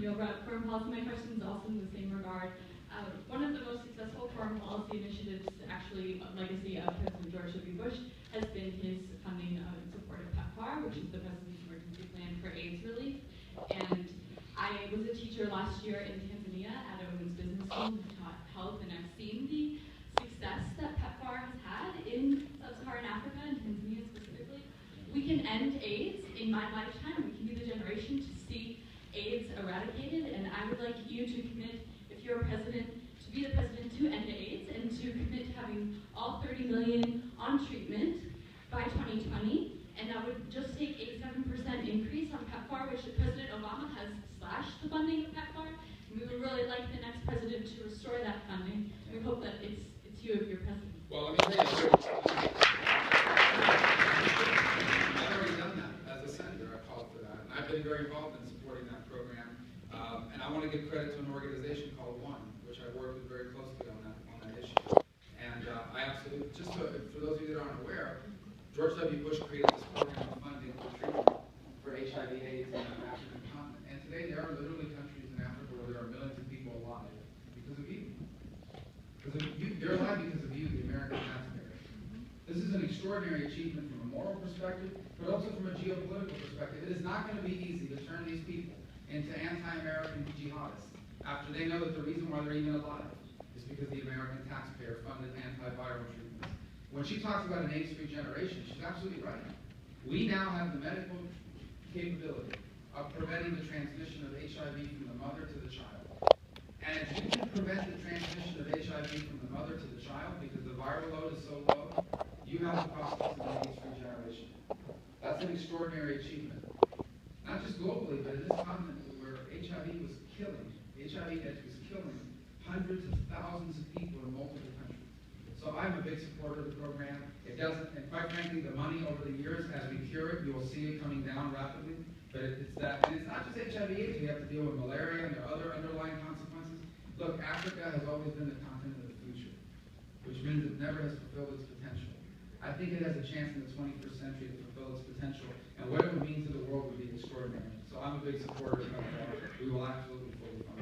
Rubio brought up foreign policy. My question is also in the same regard. One of the most successful foreign policy initiatives, actually a legacy of President George W. Bush, has been his funding in support of PEPFAR, which is the President's Emergency Plan for AIDS Relief. And I was a teacher last year in Tanzania at a women's business school who taught health, and I've seen the success that PEPFAR has had in sub-Saharan Africa and Tanzania specifically. We can end AIDS in my lifetime. We can be the generation to see AIDS eradicated, and I would like you to commit, if you're a president, to be the president to end AIDS and to commit to having all 30 million on treatment by 2020, and that would just take a 7% increase on PEPFAR, which President Obama has slashed the funding of PEPFAR, and we would really like the next president to restore that funding. We hope that it's you if you're president. Well, let me tell you, I've already done that as a senator. I called for that, and I've been very involved in supporting that program. And I want to give credit to an organization called One, which I worked with very closely on that issue. And I absolutely, just for those of you that aren't aware, George W. Bush created this program of funding for treatment for HIV/AIDS in the African continent. And today there are literally countries in Africa where there are millions of people alive because of you. They're alive because of you, the American taxpayer. This is an extraordinary achievement from a moral perspective, but also from a geopolitical perspective. It is not going to be easy to turn these people into anti-American jihadists after they know that the reason why they're even alive is because the American taxpayer funded antiviral treatments. When she talks about an AIDS-free generation, she's absolutely right. We now have the medical capability of preventing the transmission of HIV from the mother to the child. And if you can prevent the transmission of HIV from the mother to the child because the viral load is so low, you have the prospects of an AIDS-free generation. That's an extraordinary achievement. Not just globally, but in this continent where HIV was killing hundreds of thousands of people in multiple countries. So I'm a big supporter of the program. It doesn't, and quite frankly, the money over the years, as we cure it, you will see it coming down rapidly. But it's that, and it's not just HIV/AIDS. We have to deal with malaria and there are other underlying consequences. Look, Africa has always been the continent of the future, which means it never has fulfilled its potential. I think it has a chance in the 21st century to fulfill its potential, and what it would mean to the world would be extraordinary. So I'm a big supporter of that. We will absolutely fully fund it.